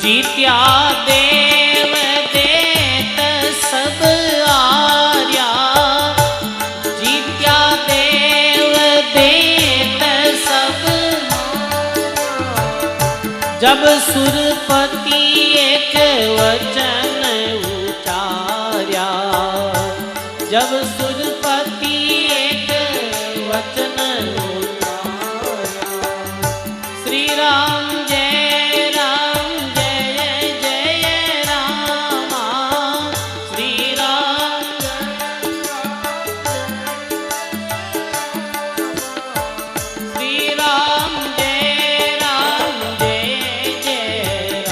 जीत्या देव देत सब आर्या, जीत्या देव देत सब। जब सुरपति एक वचन उचार्या, जब सुरपति एक वचन उचार्या। श्री राम जय राम जय जय रामा, श्री राम श्री राम जय जय रामा।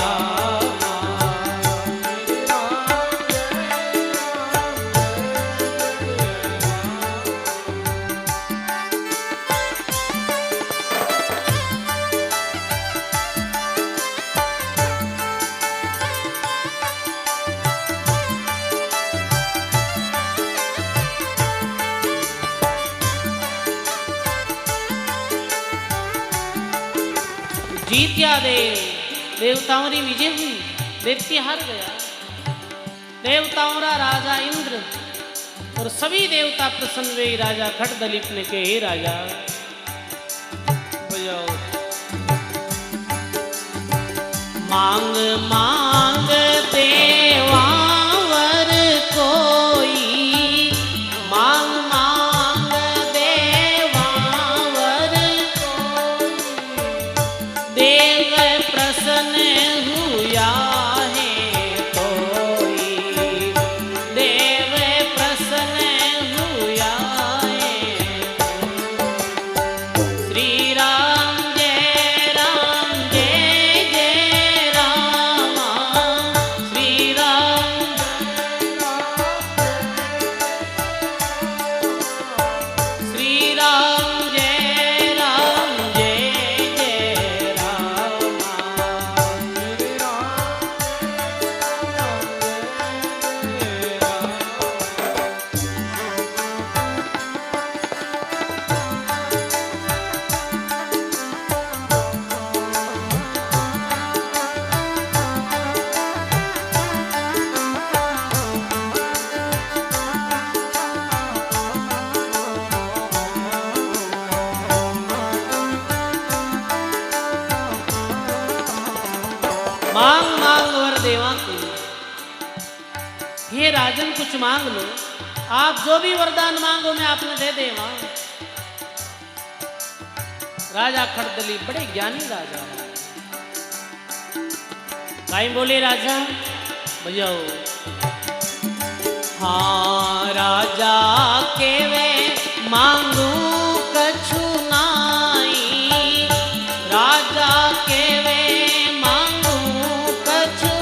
जीत्या देव, देवताओं की विजय हुई, दैत्य हार गया। देवताओं का राजा इंद्र और सभी देवता प्रसन्न हुए। राजा खटदलिप ने कहे, हे राजा बजाओ। मांग मांग देवावर कोई, मांग मांग देवावर कोई। देव प्रसन्न हुआ है कोई, देव प्रसन्न हुआ है। श्री राम जय जय रामा, श्री राम श्री राम जय जय रामा। मांग मांग वर देवा को, हे राजन कुछ मांग लो, आप जो भी वरदान मांगो मैं आपने दे देवा। राजा खटदली बड़े ज्ञानी राजा है। काई बोले राजा बजाओ। हाँ राजा के वे मांगू कछु नाई, राजा के वे मांगू कछु।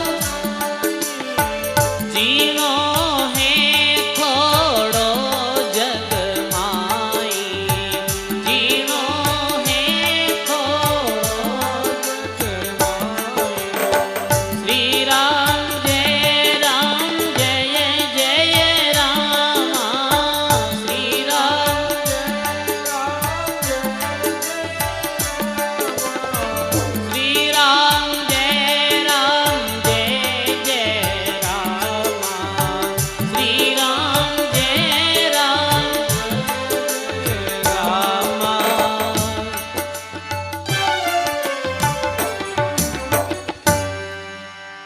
जीनो है थोड़ो जग माई, जीनो है थोड़ो जग माई। श्री राम जय जय रामा, श्री राम श्री राम जय जय रामा, श्री राम जय रामा।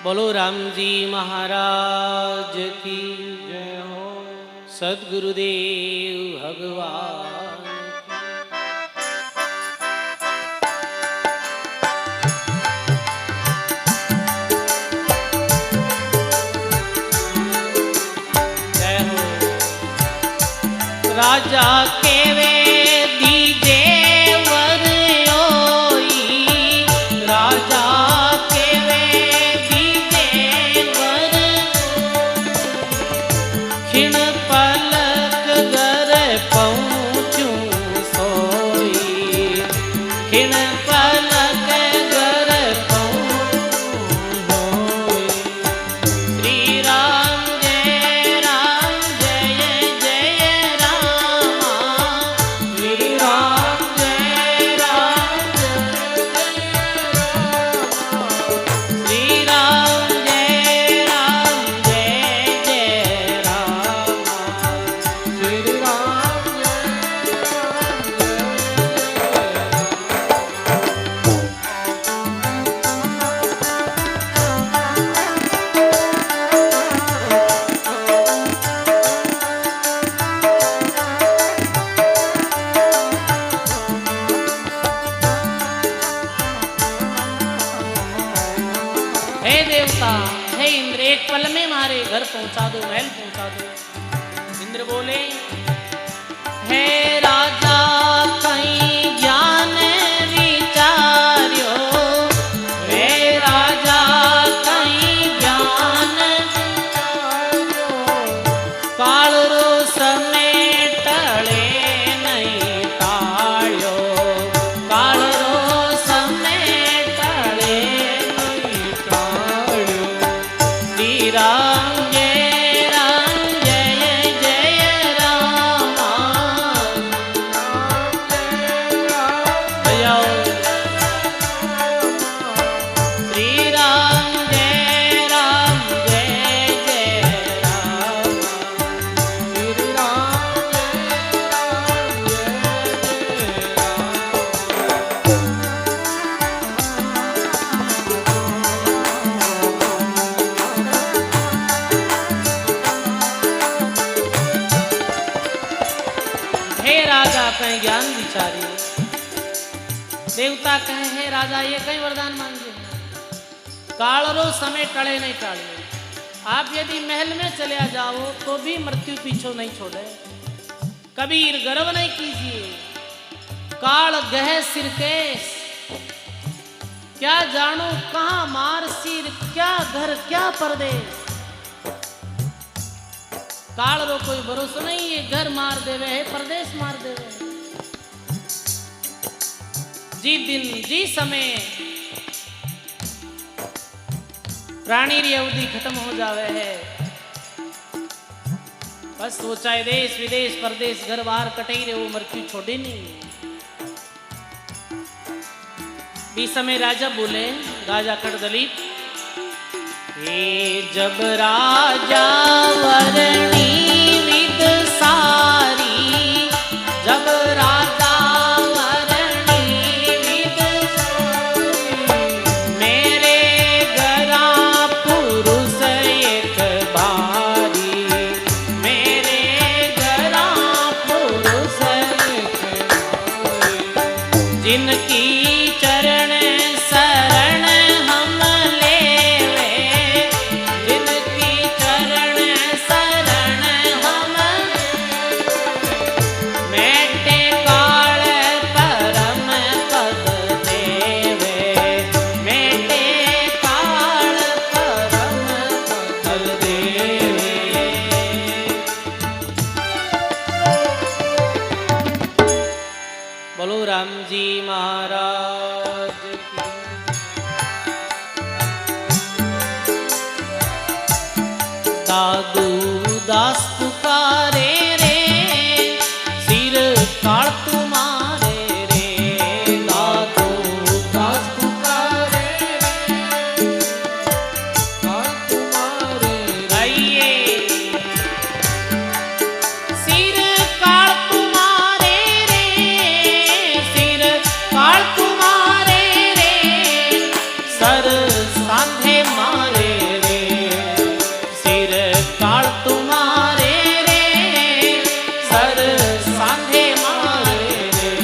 बोलो राम जी महाराज की जय हो। सद्गुरुदेव भगवान जय हो। राजा के वे दीजे वर ओई, राजा के वे दीजे वर। खिण पलक घर पहुँचूं सोई, खिण पलक घर पहुँचूं होई। श्री राम जय जय रामा, हे देवता, हे इंद्र, एक पल में मारे घर पहुंचा दो, महल पहुंचा दो। इंद्र बोले, हे राजा कहीं ज्ञान विचार्यो, हे राजा कहीं ज्ञान विचार्यो, काल रो समय टले नहीं टाळ्यो, काल रो समय टले नहीं टाळ्यो। श्री राम जय राम जय जय रामा, श्री राम जय राम जय जय राम, श्री राम हे राजा कहीं ज्ञान विचारियो। देवता कहे, हे राजा ये कहीं वरदान मांगे, कालरो समय टले नहीं टाले। आप यदि महल में चले जाओ तो भी मृत्यु पीछो नहीं छोड़े। कबीर गर्व नहीं कीजिए, काल गह सिरकेश, क्या जानो कहाँ मार सिर, क्या घर क्या परदेश। काल रो कोई भरोसा नहीं है, घर मार देवे है, परदेश मार देवे है। जी दिन जी समय प्राणी री अवधि खत्म हो जावे है। बस वो चाहे देश विदेश परदेश घर बाहर कटे ही रहे, वो मृत्यु छोड़े नहीं। इस समय राजा बोले, राजा खड़दलीप, हे जब राजा वरणी विद सारी, जब राजा वरणी विद सारी, मेरे गरा पुरुष एक बारी, मेरे गरा पुरुष एक बारी, जिनकी चरण शरण हम लेवे, जिनकी चरण शरण हम, मेटे काल परम पद देवे, मेटे काल परम पद देवे। बोलो राम जी महाराज की। दादू दास पुकारे रे, सिर काल तुम्हारे रे, दादू दास पुकारे रे, काल तुम्हारे रहिए, सिर काल तुम्हारे रे, सिर काल तुम्हारे रे, सर सांधे मारे रे, सिर काल तुम्हारे रे, सर सांधे मारे रे।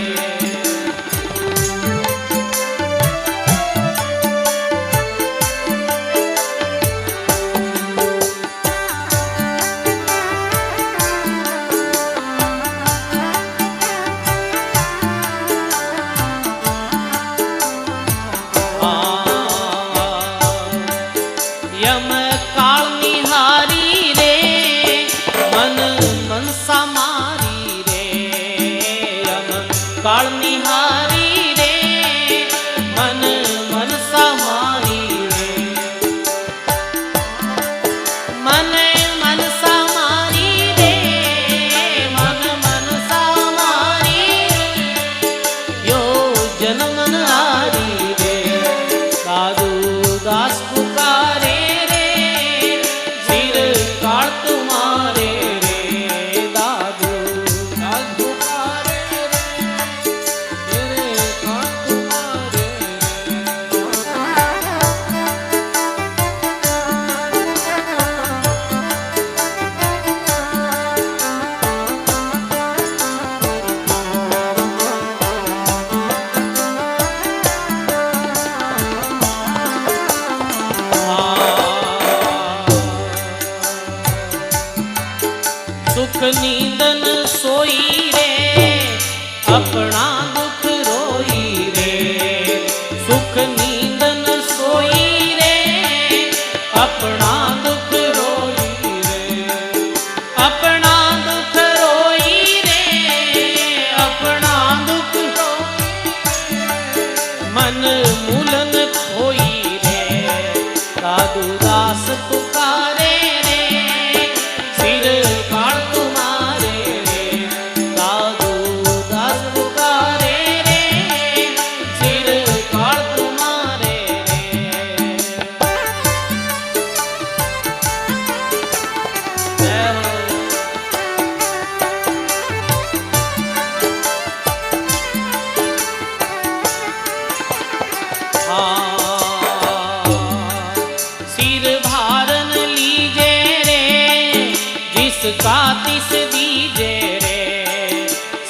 जिसका तिस दीजे रे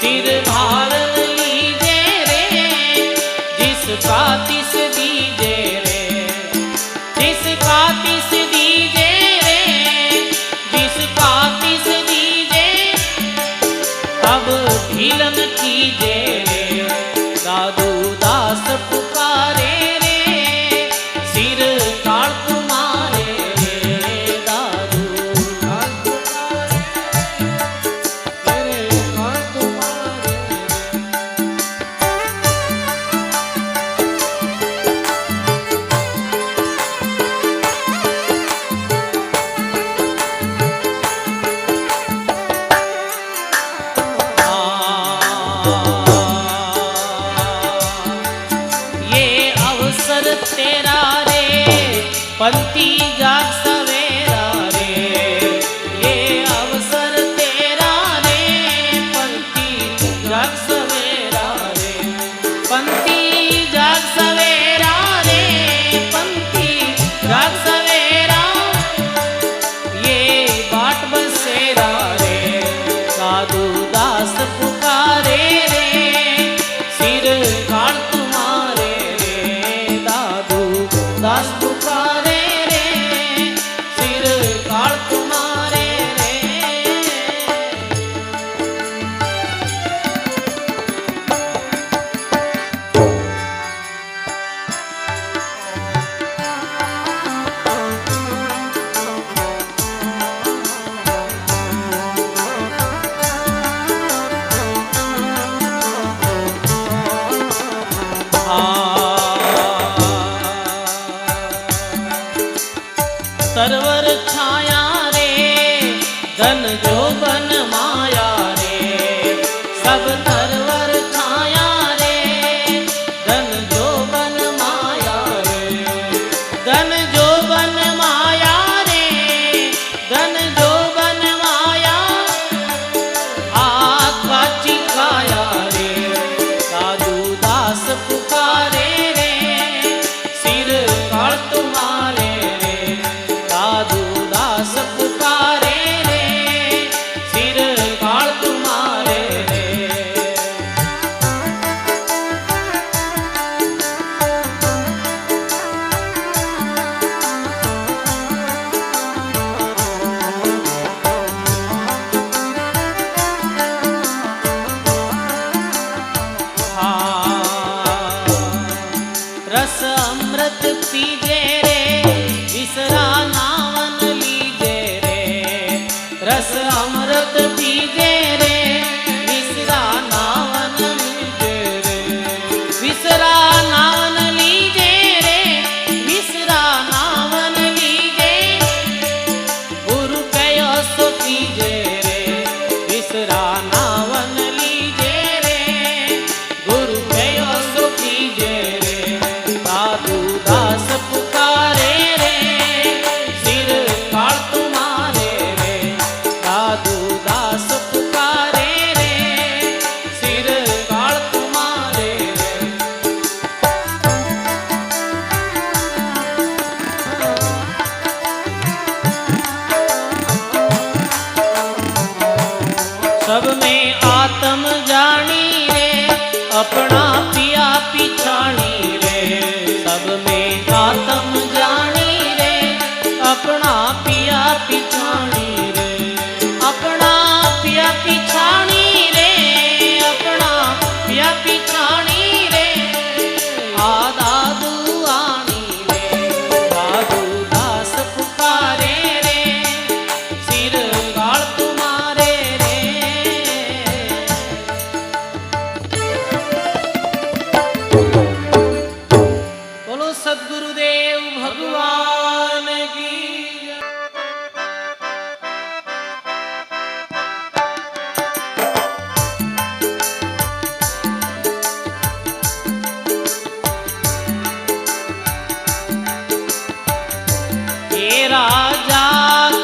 सिर धारण लीजे रे, जिसका तिस दीजे रे, जिसका तिस दीजे रे, जिसका तिस दीजे, अब ढीलन कीजे रे, दादू दास पुकारे रे, सिर काल तुम्हारे रे, दादू दास पुकारे रे, सिर काल तुम्हारे तेरा रे पंथी जाग सवेरा रे, ये अवसर तेरा रे पंथी जाग सवेरा रे, पंथी जाग सवेरा रे, पंथी जाग सवेरा, ये बाट बसेरा रे, साधु दास पुकारे रे, सिर काल तुम्हारे दास पुकारे रे, सिर काल तुम्हारे रे। सरवर छाया रे धन जो बन माया रे, सब तरवर छाया रे धन जो बन माया रे, धन जो बन माया रे, धन जो बन माया, आत्मा चिकाया रे, साधु दास पुकारे रे, सिर काल तुम्हारे साधु दास पुकारे रे, सिर काल तुम्हारे रे। रस अमृत पीजे रे, विसरा नावन लीजे रे, रस अमृत पीजे रे, विसरा नावन लीजे रे, विसरा नावन लीजे रे, विसरा नावन लीजे, गुरु कयो सो कीजे रे, विसरा नावन लीजे रे, गुरु कयो सो कीजे रे, साधु दास पुकारे रे, सिर काल तुम्हारे रे, साधु दास पुकारे रे, सिर काल तुम्हारे रे। सब में आत्म जानी रे, अपना पिया पिछाणी रे, सब में आत्म जानी रे, अपना पिया पिछाणी रे, अपना पिया पिछाणी रे, अपना पिया पिछाणी रे, आ दादू आनी रे, दादू दास पुकारे रे, सिर काल तुम्हारे रे। बोलो सद्गुरुदेव भगवान की। ये राजा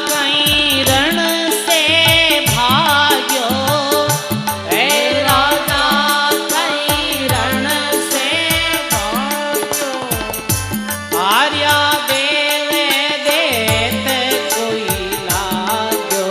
कहीं रण से भाग्यो, ए राजा कहीं रण से भाग्यो, आर्या देवे देत कोई लागो,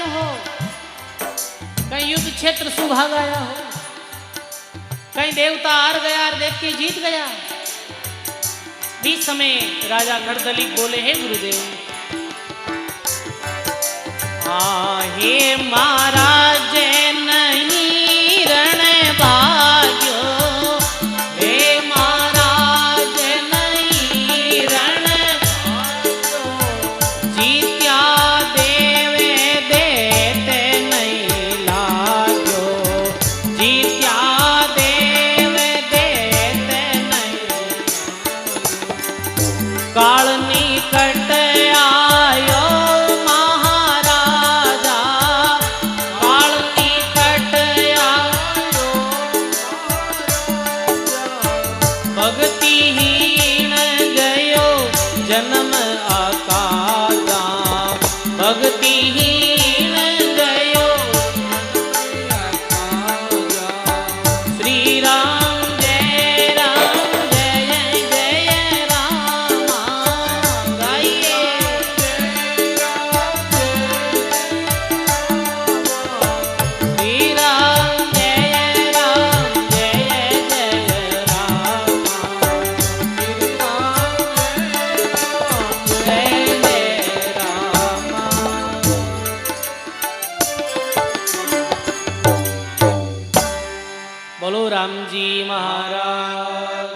हो, कहीं युद्ध क्षेत्र सुभा गया हो, कहीं देवता हार गया और देव की जीत गया। इस समय राजा खड़दली बोले, हे गुरुदेव, हे महाराज नहीं रण भाग्यो, हे महाराज नहीं रण भाग्यो, जीत्या देवे देते नहीं लाग्यो, जीत्या देवे देते नहीं, काल निकट आयो भक्तिहीन गयो जन्म आकाजा, भक्तिहीन गयो श्री राम जय जय राम, गाइए श्री राम जय बोलो राम जी महाराज।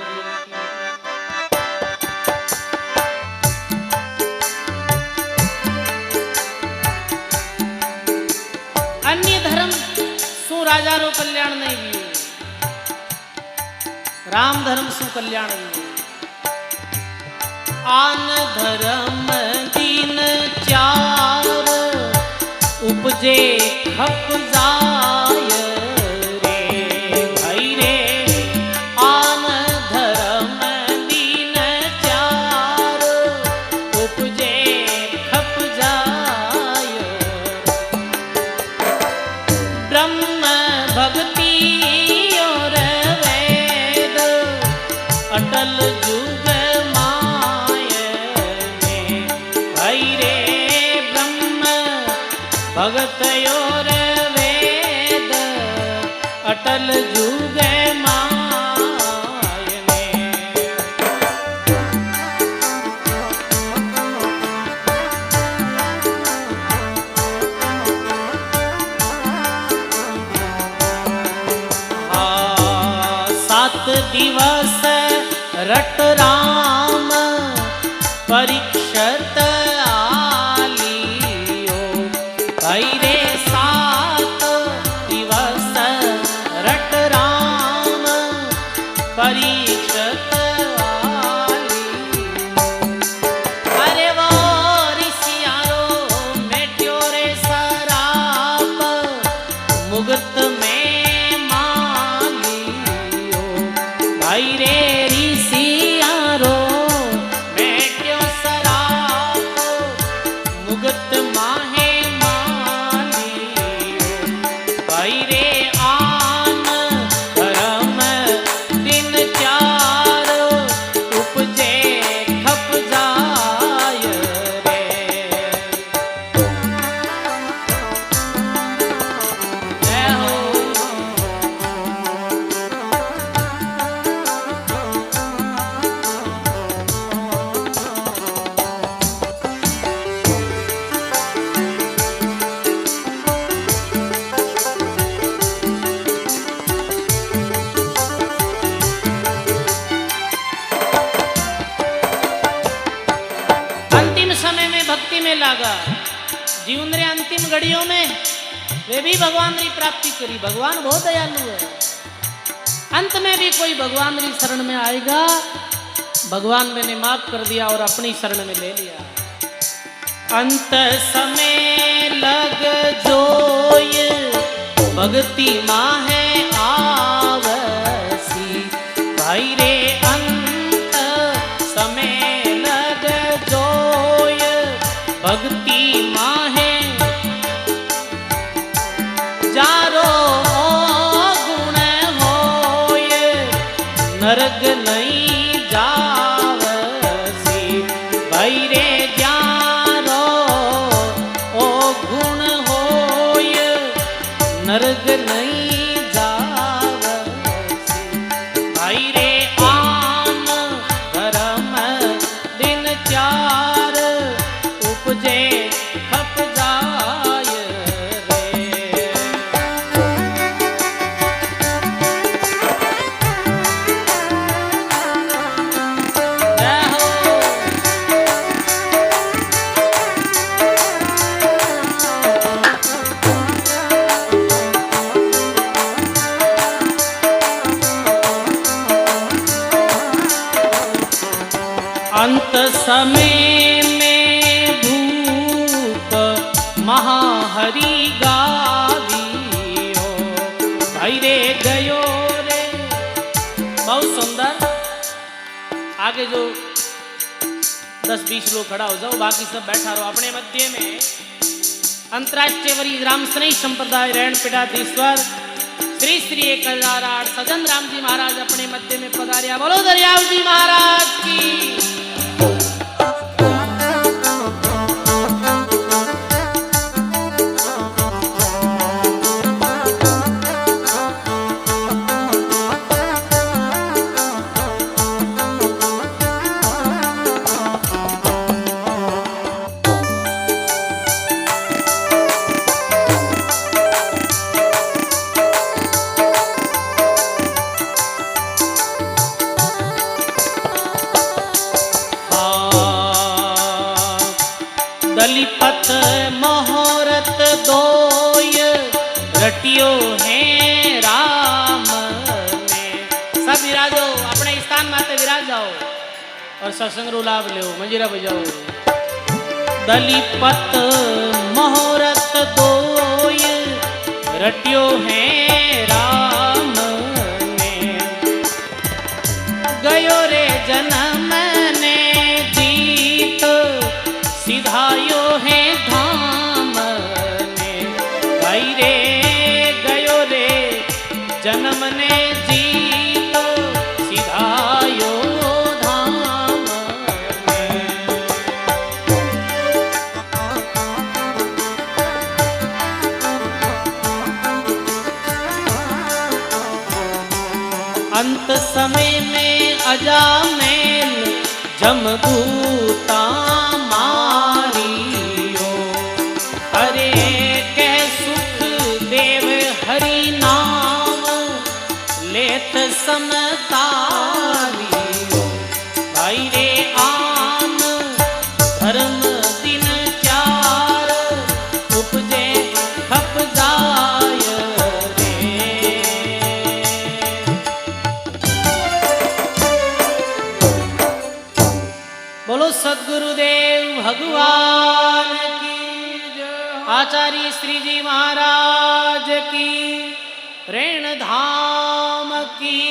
अन्य धर्म सु राजा रो कल्याण नहीं भी, राम धर्म सु कल्याण नहीं। आन धर्म दीन चार उपजे खप जाय, अटल जुग माय में, भाई रे ब्रह्म भगत और वेद, अटल जुग माय में। सात दिवस रट राम परीक्षत आलियो, भाई रे सात दिवस रट राम परीक्षत आलियो। अरे वो ऋषियारो मेट्यो रे सराप मुगत में मालियो, भाई रे मुगत माहे मालियो, भाई रे आन धर्म दिन चार उपजे खप जाय रे। जय हो भक्ति में लागा, जीवन रे अंतिम घड़ियों में वे भी भगवान की प्राप्ति करी। भगवान बहुत दयालु है। अंत में भी कोई भगवान की शरण में आएगा, भगवान मैंने माफ कर दिया और अपनी शरण में ले लिया। अंत समय लग जोय भक्ति माहे आवसी, भाई रे अंत समय लग जोय भक्ति माहे जारो गुण होय नरक नहीं जावसी, भाई रे जारो ओ गुण हो अंत समय में भूप महाहरि गावियो भाई रे गयो रे। बहुत सुंदर। आगे जो 10-20 लोग खड़ा हो जाओ, बाकी सब बैठा रहो अपने मध्य में। अंतरराष्ट्रीय वरी राम स्नेही संप्रदाय रैण पीठाधीश्वर श्री श्री 1008 सजन राम जी महाराज अपने मध्य में पधारिया। बोलो दरियाव जी महाराज की। दलिपत मोहरत दोय रटियो है राम ने। सब विराजो अपने स्थान माते विराज जाओ और सत्संग रो लाभ लो, मंजीरा बजाओ। दलिपत मोहरत दोय रटियो है राम ने। गयो रे जन्म ने जीत सिधायो है धाम ने। भाई रे गयो रे जन्म ने जीत सिधायो धाम ने। अंत समय में अजामेल जमदूता मारियो। अरे कह सुख देव हरि नाम लेत समतारियो। भाई रे आन धर्म दिन चार उपजे खप जाय रे। बोलो सद्गुरुदेव भगवान की जय। आचार्य श्री जी महाराज की, रेण धाम की।